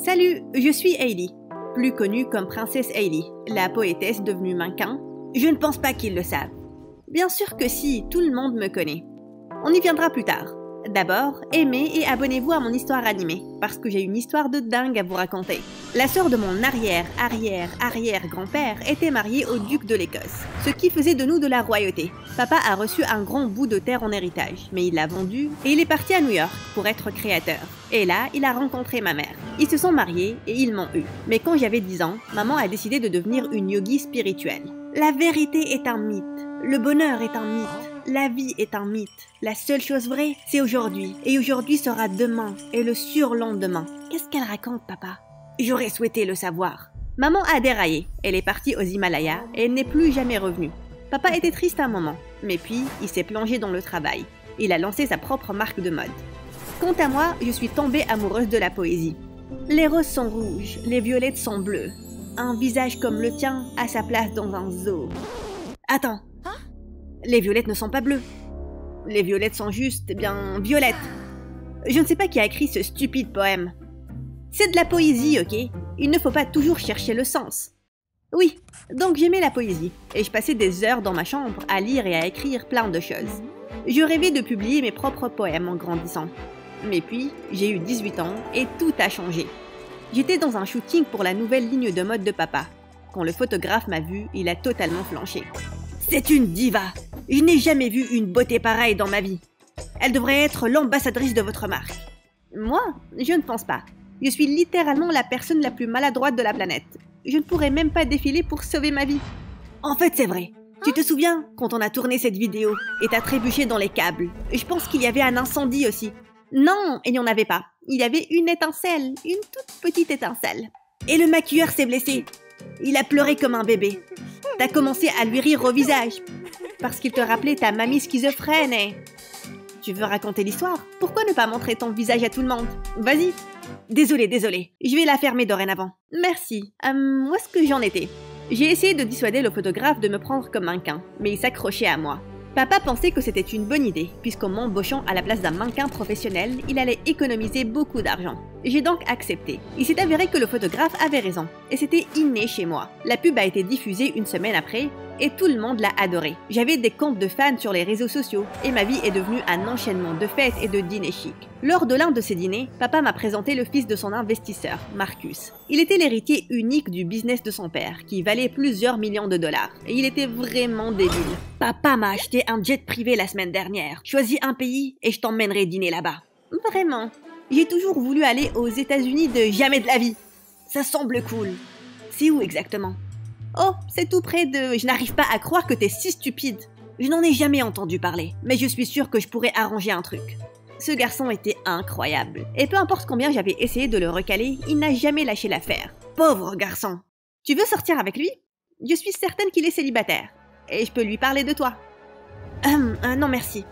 Salut, je suis Hailey, plus connue comme Princesse Hailey, la poétesse devenue mannequin. Je ne pense pas qu'ils le savent. Bien sûr que si, tout le monde me connaît. On y viendra plus tard. D'abord, aimez et abonnez-vous à mon histoire animée, parce que j'ai une histoire de dingue à vous raconter. La sœur de mon arrière-grand-père était mariée au duc de l'Écosse, ce qui faisait de nous de la royauté. Papa a reçu un grand bout de terre en héritage, mais il l'a vendu et il est parti à New York pour être créateur. Et là, il a rencontré ma mère. Ils se sont mariés et ils m'ont eu. Mais quand j'avais 10 ans, maman a décidé de devenir une yogi spirituelle. La vérité est un mythe. Le bonheur est un mythe. La vie est un mythe. La seule chose vraie, c'est aujourd'hui. Et aujourd'hui sera demain et le surlendemain. Qu'est-ce qu'elle raconte, papa? J'aurais souhaité le savoir. Maman a déraillé. Elle est partie aux Himalayas et elle n'est plus jamais revenue. Papa était triste un moment, mais puis il s'est plongé dans le travail. Il a lancé sa propre marque de mode. Quant à moi, je suis tombée amoureuse de la poésie. Les roses sont rouges, les violettes sont bleues. Un visage comme le tien a sa place dans un zoo. Attends. Les violettes ne sont pas bleues. Les violettes sont juste, violettes. Je ne sais pas qui a écrit ce stupide poème. C'est de la poésie, ok? Il ne faut pas toujours chercher le sens. Oui, donc j'aimais la poésie, et je passais des heures dans ma chambre à lire et à écrire plein de choses. Je rêvais de publier mes propres poèmes en grandissant. Mais puis, j'ai eu 18 ans et tout a changé. J'étais dans un shooting pour la nouvelle ligne de mode de papa. Quand le photographe m'a vu, il a totalement flanché. C'est une diva! Je n'ai jamais vu une beauté pareille dans ma vie. Elle devrait être l'ambassadrice de votre marque. Moi, je ne pense pas. Je suis littéralement la personne la plus maladroite de la planète. Je ne pourrais même pas défiler pour sauver ma vie. En fait, c'est vrai. Tu te souviens quand on a tourné cette vidéo et t'as trébuché dans les câbles? Je pense qu'il y avait un incendie aussi. Non, il n'y en avait pas. Il y avait une étincelle, une toute petite étincelle. Et le maquilleur s'est blessé. Il a pleuré comme un bébé. T'as commencé à lui rire au visage. Parce qu'il te rappelait ta mamie schizophrène et... Tu veux raconter l'histoire? Pourquoi ne pas montrer ton visage à tout le monde? Vas-y. Désolée. Je vais la fermer dorénavant. Merci. Où est-ce que j'en étais? J'ai essayé de dissuader le photographe de me prendre comme mannequin, mais il s'accrochait à moi. Papa pensait que c'était une bonne idée, puisqu'en m'embauchant à la place d'un mannequin professionnel, il allait économiser beaucoup d'argent. J'ai donc accepté. Il s'est avéré que le photographe avait raison, et c'était inné chez moi. La pub a été diffusée une semaine après, et tout le monde l'a adoré. J'avais des comptes de fans sur les réseaux sociaux, et ma vie est devenue un enchaînement de fêtes et de dîners chics. Lors de l'un de ces dîners, papa m'a présenté le fils de son investisseur, Marcus. Il était l'héritier unique du business de son père, qui valait plusieurs millions de dollars, et il était vraiment débile. Papa m'a acheté un jet privé la semaine dernière. Choisis un pays et je t'emmènerai dîner là-bas. Vraiment. J'ai toujours voulu aller aux États-Unis de jamais de la vie. Ça semble cool. C'est où exactement? Oh, c'est tout près de... Je n'arrive pas à croire que t'es si stupide. Je n'en ai jamais entendu parler, mais je suis sûre que je pourrais arranger un truc. Ce garçon était incroyable. Et peu importe combien j'avais essayé de le recaler, il n'a jamais lâché l'affaire. Pauvre garçon. Tu veux sortir avec lui? Je suis certaine qu'il est célibataire. Et je peux lui parler de toi. Non merci.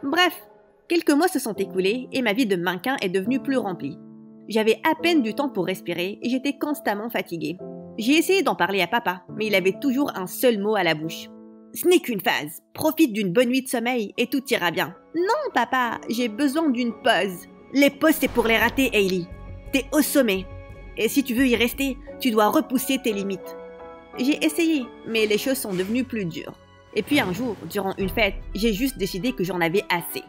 Bref, quelques mois se sont écoulés et ma vie de mannequin est devenue plus remplie. J'avais à peine du temps pour respirer et j'étais constamment fatiguée. J'ai essayé d'en parler à papa, mais il avait toujours un seul mot à la bouche. Ce n'est qu'une phase. Profite d'une bonne nuit de sommeil et tout ira bien. Non papa, j'ai besoin d'une pause. Les pauses c'est pour les rater, Hailey. T'es au sommet. Et si tu veux y rester, tu dois repousser tes limites. J'ai essayé, mais les choses sont devenues plus dures. Et puis un jour, durant une fête, j'ai juste décidé que j'en avais assez.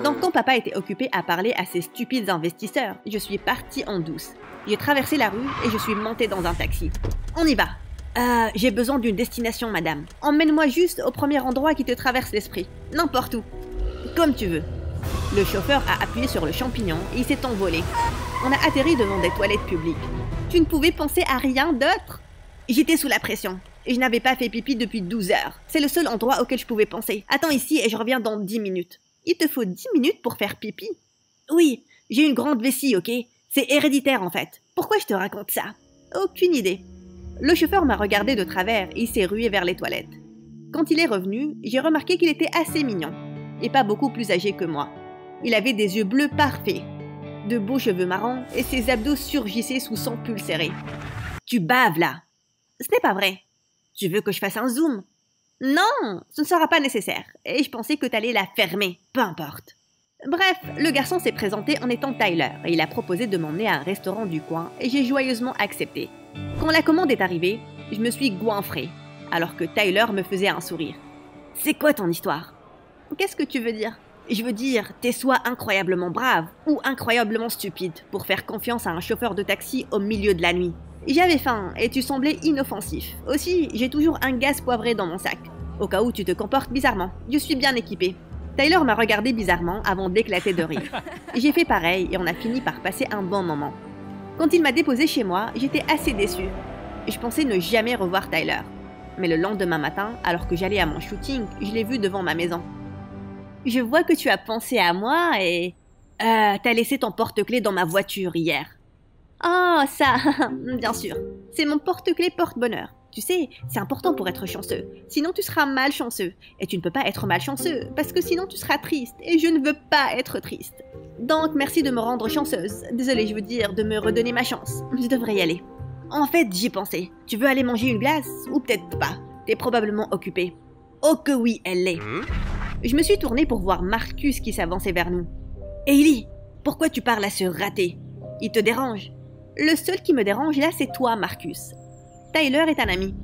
Donc quand papa était occupé à parler à ces stupides investisseurs, je suis partie en douce. J'ai traversé la rue et je suis montée dans un taxi. On y va. J'ai besoin d'une destination, madame. Emmène-moi juste au premier endroit qui te traverse l'esprit. N'importe où. Comme tu veux. Le chauffeur a appuyé sur le champignon et il s'est envolé. On a atterri devant des toilettes publiques. Tu ne pouvais penser à rien d'autre? J'étais sous la pression. Et je n'avais pas fait pipi depuis 12 heures. C'est le seul endroit auquel je pouvais penser. Attends ici et je reviens dans 10 minutes. Il te faut 10 minutes pour faire pipi? Oui, j'ai une grande vessie, ok? C'est héréditaire en fait. Pourquoi je te raconte ça? Aucune idée. Le chauffeur m'a regardé de travers et il s'est rué vers les toilettes. Quand il est revenu, j'ai remarqué qu'il était assez mignon. Et pas beaucoup plus âgé que moi. Il avait des yeux bleus parfaits, de beaux cheveux marrons et ses abdos surgissaient sous son pull serré. Tu baves là? Ce n'est pas vrai. Tu veux que je fasse un zoom? Non, ce ne sera pas nécessaire. Et je pensais que t'allais la fermer. Peu importe. Bref, le garçon s'est présenté en étant Tyler et il a proposé de m'emmener à un restaurant du coin et j'ai joyeusement accepté. Quand la commande est arrivée, je me suis goinfrée, alors que Tyler me faisait un sourire. « C'est quoi ton histoire ?»« Qu'est-ce que tu veux dire ?»« Je veux dire, t'es soit incroyablement brave ou incroyablement stupide pour faire confiance à un chauffeur de taxi au milieu de la nuit. J'avais faim et tu semblais inoffensif. Aussi, j'ai toujours un gaz poivré dans mon sac, au cas où tu te comportes bizarrement. Je suis bien équipée. » Tyler m'a regardé bizarrement avant d'éclater de rire. J'ai fait pareil et on a fini par passer un bon moment. Quand il m'a déposé chez moi, j'étais assez déçue. Je pensais ne jamais revoir Tyler. Mais le lendemain matin, alors que j'allais à mon shooting, je l'ai vu devant ma maison. « Je vois que tu as pensé à moi et... t'as laissé ton porte-clés dans ma voiture hier. »« Oh, ça, bien sûr. C'est mon porte-clés porte-bonheur. Tu sais, c'est important pour être chanceux. Sinon, tu seras malchanceux. Et tu ne peux pas être malchanceux, parce que sinon, tu seras triste. Et je ne veux pas être triste. Donc, merci de me rendre chanceuse. Désolée, je veux dire, de me redonner ma chance. Je devrais y aller. En fait, j'y pensais. Tu veux aller manger une glace? Ou peut-être pas. T'es probablement occupée. Oh que oui, elle l'est. Je me suis tournée pour voir Marcus qui s'avançait vers nous. Hailey, pourquoi tu parles à ce raté? Il te dérange? Le seul qui me dérange là, c'est toi, Marcus. Tyler est un ami.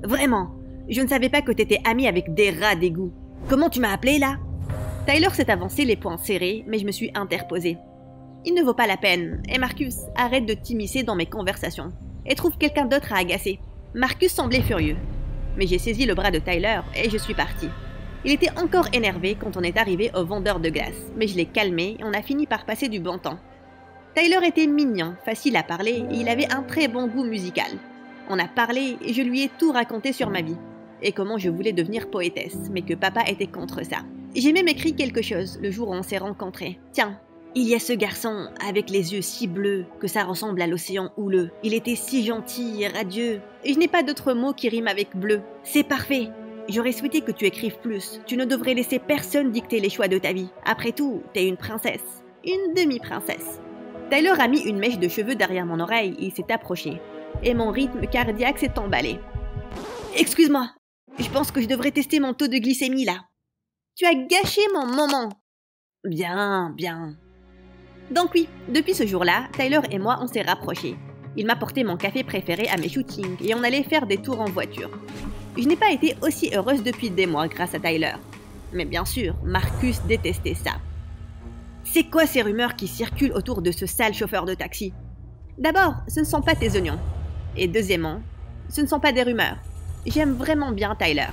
Vraiment, je ne savais pas que t'étais ami avec des rats d'égout. Comment tu m'as appelé là? Tyler s'est avancé les poings serrés, mais je me suis interposée. Il ne vaut pas la peine, et Marcus, arrête de t'immiscer dans mes conversations, et trouve quelqu'un d'autre à agacer. Marcus semblait furieux, mais j'ai saisi le bras de Tyler et je suis partie. Il était encore énervé quand on est arrivé au vendeur de glace, mais je l'ai calmé et on a fini par passer du bon temps. Tyler était mignon, facile à parler et il avait un très bon goût musical. On a parlé et je lui ai tout raconté sur ma vie, et comment je voulais devenir poétesse, mais que papa était contre ça. J'ai même écrit quelque chose le jour où on s'est rencontrés. Tiens, il y a ce garçon avec les yeux si bleus que ça ressemble à l'océan houleux. Il était si gentil et radieux, et je n'ai pas d'autres mots qui riment avec bleu. C'est parfait. J'aurais souhaité que tu écrives plus. Tu ne devrais laisser personne dicter les choix de ta vie. Après tout, t'es une princesse. Une demi-princesse. Tyler a mis une mèche de cheveux derrière mon oreille et il s'est approché. Et mon rythme cardiaque s'est emballé. « Excuse-moi, je pense que je devrais tester mon taux de glycémie là. Tu as gâché mon moment. » « Bien, bien. » Donc oui, depuis ce jour-là, Tyler et moi on s'est rapprochés. Il m'a porté mon café préféré à mes shootings et on allait faire des tours en voiture. Je n'ai pas été aussi heureuse depuis des mois grâce à Tyler. Mais bien sûr, Marcus détestait ça. C'est quoi ces rumeurs qui circulent autour de ce sale chauffeur de taxi? D'abord, ce ne sont pas tes oignons. Et deuxièmement, ce ne sont pas des rumeurs. J'aime vraiment bien Tyler.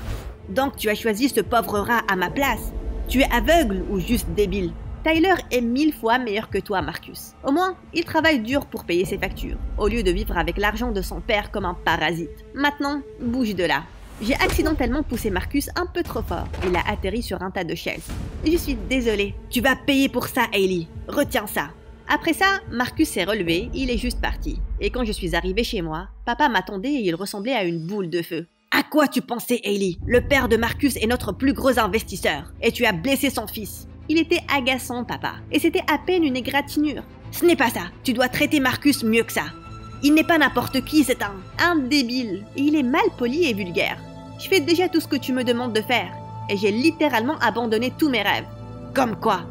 Donc tu as choisi ce pauvre rat à ma place. Tu es aveugle ou juste débile? Tyler est 1000 fois meilleur que toi, Marcus. Au moins, il travaille dur pour payer ses factures, au lieu de vivre avec l'argent de son père comme un parasite. Maintenant, bouge de là. J'ai accidentellement poussé Marcus un peu trop fort. Il a atterri sur un tas de chaises. Je suis désolée. Tu vas payer pour ça, Hailey. Retiens ça. Après ça, Marcus s'est relevé, il est juste parti. Et quand je suis arrivée chez moi, papa m'attendait et il ressemblait à une boule de feu. À quoi tu pensais, Hailey? Le père de Marcus est notre plus gros investisseur. Et tu as blessé son fils. Il était agaçant, papa. Et c'était à peine une égratignure. Ce n'est pas ça. Tu dois traiter Marcus mieux que ça. Il n'est pas n'importe qui, c'est un débile. Et il est mal poli et vulgaire. Je fais déjà tout ce que tu me demandes de faire. Et j'ai littéralement abandonné tous mes rêves. Comme quoi?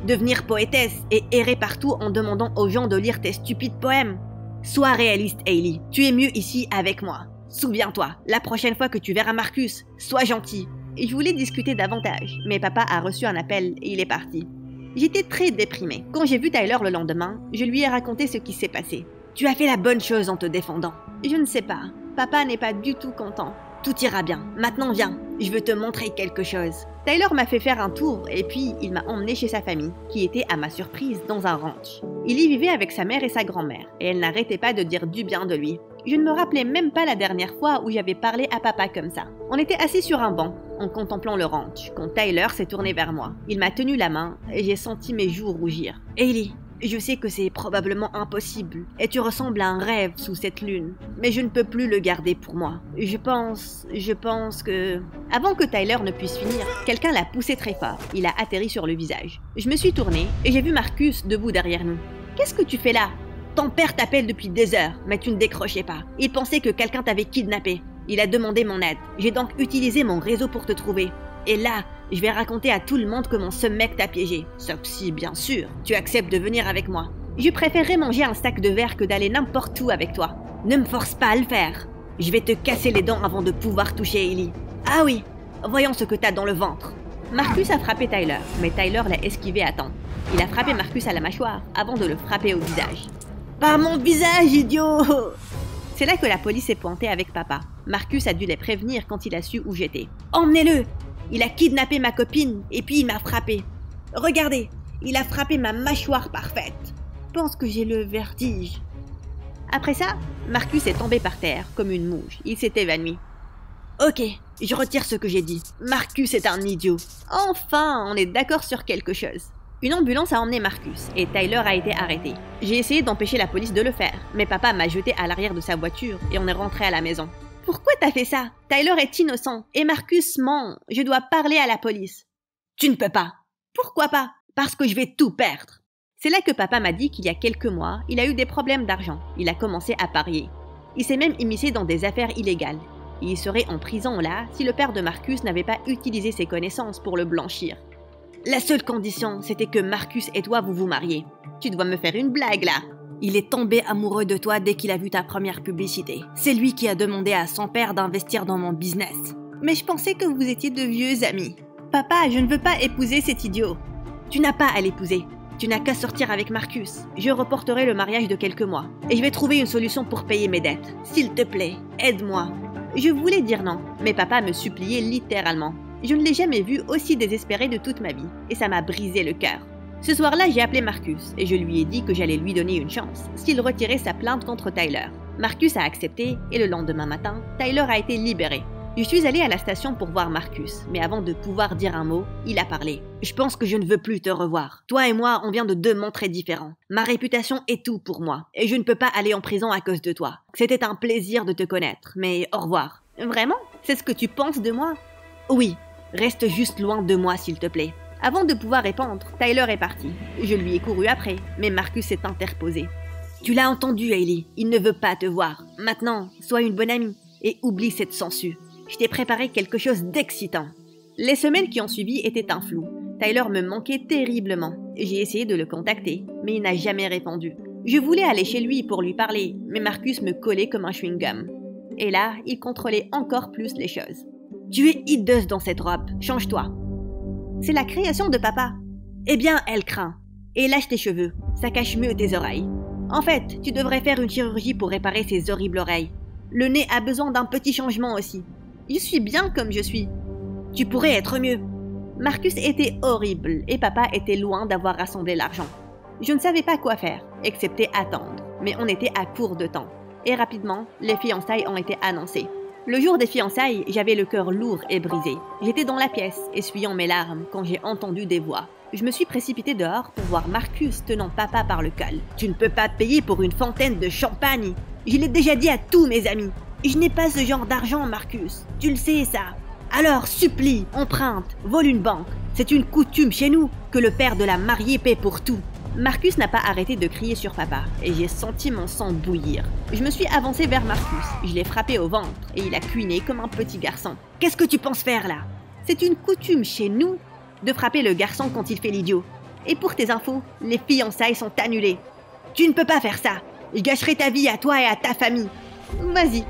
Devenir poétesse et errer partout en demandant aux gens de lire tes stupides poèmes. Sois réaliste, Hailey. Tu es mieux ici avec moi. Souviens-toi, la prochaine fois que tu verras Marcus, sois gentil. Je voulais discuter davantage, mais papa a reçu un appel et il est parti. J'étais très déprimée. Quand j'ai vu Tyler le lendemain, je lui ai raconté ce qui s'est passé. Tu as fait la bonne chose en te défendant. Je ne sais pas. Papa n'est pas du tout content. Tout ira bien. Maintenant viens. Je veux te montrer quelque chose. Tyler m'a fait faire un tour et puis il m'a emmené chez sa famille, qui était à ma surprise dans un ranch. Il y vivait avec sa mère et sa grand-mère, et elle n'arrêtait pas de dire du bien de lui. Je ne me rappelais même pas la dernière fois où j'avais parlé à papa comme ça. On était assis sur un banc, en contemplant le ranch, quand Tyler s'est tourné vers moi. Il m'a tenu la main et j'ai senti mes joues rougir. « Hailey, je sais que c'est probablement impossible, et tu ressembles à un rêve sous cette lune, mais je ne peux plus le garder pour moi. Je pense que... » Avant que Tyler ne puisse finir, quelqu'un l'a poussé très fort. Il a atterri sur le visage. Je me suis tournée et j'ai vu Marcus debout derrière nous. « Qu'est-ce que tu fais là? Ton père t'appelle depuis des heures, mais tu ne décrochais pas. Il pensait que quelqu'un t'avait kidnappé. Il a demandé mon aide. J'ai donc utilisé mon réseau pour te trouver. Et là, Je vais raconter à tout le monde comment ce mec t'a piégé. Sauf si, bien sûr, tu acceptes de venir avec moi. Je préférerais manger un sac de verre que d'aller n'importe où avec toi. Ne me force pas à le faire. Je vais te casser les dents avant de pouvoir toucher Ellie. Ah oui, voyons ce que t'as dans le ventre. Marcus a frappé Tyler, mais Tyler l'a esquivé à temps. Il a frappé Marcus à la mâchoire avant de le frapper au visage. Pas mon visage, idiot! C'est là que la police est pointée avec papa. Marcus a dû les prévenir quand il a su où j'étais. Emmenez-le! Il a kidnappé ma copine et puis il m'a frappé. Regardez, il a frappé ma mâchoire parfaite. Je pense que j'ai le vertige. Après ça, Marcus est tombé par terre comme une mouche. Il s'est évanoui. Ok, je retire ce que j'ai dit. Marcus est un idiot. Enfin, on est d'accord sur quelque chose. Une ambulance a emmené Marcus et Tyler a été arrêté. J'ai essayé d'empêcher la police de le faire, mais papa m'a jeté à l'arrière de sa voiture et on est rentré à la maison. Pourquoi t'as fait ça? Tyler est innocent et Marcus ment. Je dois parler à la police. Tu ne peux pas. Pourquoi pas? Parce que je vais tout perdre. C'est là que papa m'a dit qu'il y a quelques mois, il a eu des problèmes d'argent. Il a commencé à parier. Il s'est même immiscé dans des affaires illégales. Et il serait en prison là si le père de Marcus n'avait pas utilisé ses connaissances pour le blanchir. La seule condition, c'était que Marcus et toi vous vous mariez. Tu dois me faire une blague là. Il est tombé amoureux de toi dès qu'il a vu ta première publicité. C'est lui qui a demandé à son père d'investir dans mon business. Mais je pensais que vous étiez de vieux amis. Papa, je ne veux pas épouser cet idiot. Tu n'as pas à l'épouser. Tu n'as qu'à sortir avec Marcus. Je reporterai le mariage de quelques mois. Et je vais trouver une solution pour payer mes dettes. S'il te plaît, aide-moi. Je voulais dire non, mais papa me suppliait littéralement. Je ne l'ai jamais vu aussi désespéré de toute ma vie. Et ça m'a brisé le cœur. Ce soir-là, j'ai appelé Marcus et je lui ai dit que j'allais lui donner une chance s'il retirait sa plainte contre Tyler. Marcus a accepté et le lendemain matin, Tyler a été libéré. Je suis allée à la station pour voir Marcus, mais avant de pouvoir dire un mot, il a parlé. Je pense que je ne veux plus te revoir. Toi et moi, on vient de deux mondes très différents. Ma réputation est tout pour moi et je ne peux pas aller en prison à cause de toi. C'était un plaisir de te connaître, mais au revoir. Vraiment? C'est ce que tu penses de moi? Oui, reste juste loin de moi s'il te plaît. Avant de pouvoir répondre, Tyler est parti. Je lui ai couru après, mais Marcus s'est interposé. Tu l'as entendu, Hailey. Il ne veut pas te voir. Maintenant, sois une bonne amie et oublie cette sangsue. Je t'ai préparé quelque chose d'excitant. Les semaines qui ont suivi étaient un flou. Tyler me manquait terriblement. J'ai essayé de le contacter, mais il n'a jamais répondu. Je voulais aller chez lui pour lui parler, mais Marcus me collait comme un chewing-gum. Et là, il contrôlait encore plus les choses. Tu es hideuse dans cette robe. Change-toi. C'est la création de papa. Eh bien, elle craint. Et lâche tes cheveux, ça cache mieux tes oreilles. En fait, tu devrais faire une chirurgie pour réparer ces horribles oreilles. Le nez a besoin d'un petit changement aussi. Je suis bien comme je suis. Tu pourrais être mieux. Marcus était horrible et papa était loin d'avoir rassemblé l'argent. Je ne savais pas quoi faire, excepté attendre. Mais on était à court de temps. Et rapidement, les fiançailles ont été annoncées. Le jour des fiançailles, j'avais le cœur lourd et brisé. J'étais dans la pièce, essuyant mes larmes, quand j'ai entendu des voix. Je me suis précipitée dehors pour voir Marcus tenant papa par le col. « Tu ne peux pas payer pour une fontaine de champagne. Je l'ai déjà dit à tous mes amis. Je n'ai pas ce genre d'argent, Marcus. Tu le sais, ça. Alors, supplie, emprunte, vole une banque. C'est une coutume chez nous que le père de la mariée paie pour tout. » Marcus n'a pas arrêté de crier sur papa et j'ai senti mon sang bouillir. Je me suis avancée vers Marcus, je l'ai frappé au ventre et il a cuiné comme un petit garçon. « Qu'est-ce que tu penses faire là? C'est une coutume chez nous de frapper le garçon quand il fait l'idiot. Et pour tes infos, les fiançailles sont annulées. Tu ne peux pas faire ça. Je gâcherai ta vie à toi et à ta famille. Vas-y. »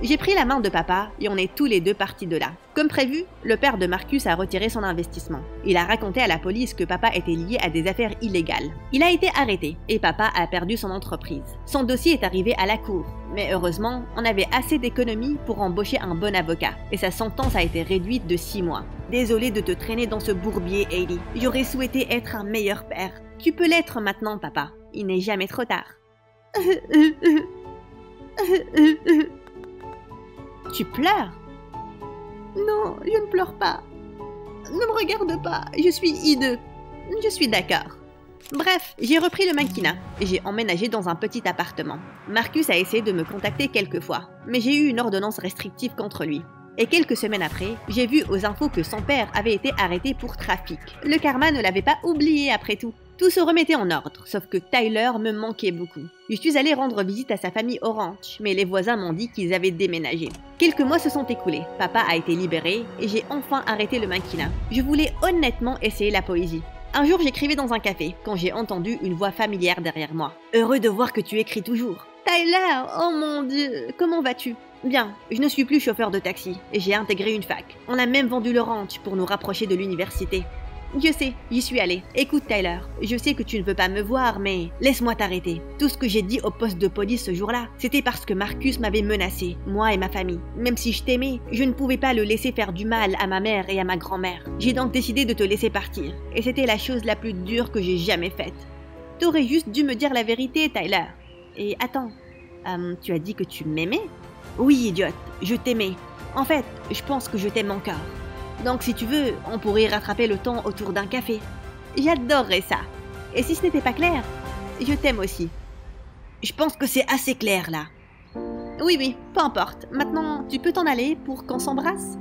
J'ai pris la main de papa et on est tous les deux partis de là. Comme prévu, le père de Marcus a retiré son investissement. Il a raconté à la police que papa était lié à des affaires illégales. Il a été arrêté et papa a perdu son entreprise. Son dossier est arrivé à la cour. Mais heureusement, on avait assez d'économies pour embaucher un bon avocat. Et sa sentence a été réduite de 6 mois. Désolé de te traîner dans ce bourbier, Hailey. J'aurais souhaité être un meilleur père. Tu peux l'être maintenant, papa. Il n'est jamais trop tard. Tu pleures? Non, je ne pleure pas. Ne me regarde pas, je suis hideux. Je suis d'accord. Bref, j'ai repris le mannequinat et j'ai emménagé dans un petit appartement. Marcus a essayé de me contacter quelques fois, mais j'ai eu une ordonnance restrictive contre lui. Et quelques semaines après, j'ai vu aux infos que son père avait été arrêté pour trafic. Le karma ne l'avait pas oublié après tout. Tout se remettait en ordre, sauf que Tyler me manquait beaucoup. Je suis allée rendre visite à sa famille au ranch, mais les voisins m'ont dit qu'ils avaient déménagé. Quelques mois se sont écoulés, papa a été libéré et j'ai enfin arrêté le mannequinat. Je voulais honnêtement essayer la poésie. Un jour, j'écrivais dans un café, quand j'ai entendu une voix familière derrière moi. « Heureux de voir que tu écris toujours. »« Tyler, oh mon Dieu, comment vas-tu ?»« Bien, je ne suis plus chauffeur de taxi et j'ai intégré une fac. On a même vendu le ranch pour nous rapprocher de l'université. » Je sais, j'y suis allée. Écoute Tyler, je sais que tu ne veux pas me voir, mais laisse-moi t'arrêter. Tout ce que j'ai dit au poste de police ce jour-là, c'était parce que Marcus m'avait menacé, moi et ma famille. Même si je t'aimais, je ne pouvais pas le laisser faire du mal à ma mère et à ma grand-mère. J'ai donc décidé de te laisser partir, et c'était la chose la plus dure que j'ai jamais faite. T'aurais juste dû me dire la vérité, Tyler. Et attends, tu as dit que tu m'aimais? Oui, idiote, je t'aimais. En fait, je pense que je t'aime encore. Donc si tu veux, on pourrait rattraper le temps autour d'un café. J'adorerais ça. Et si ce n'était pas clair, je t'aime aussi. Je pense que c'est assez clair là. Oui, peu importe. Maintenant, tu peux t'en aller pour qu'on s'embrasse?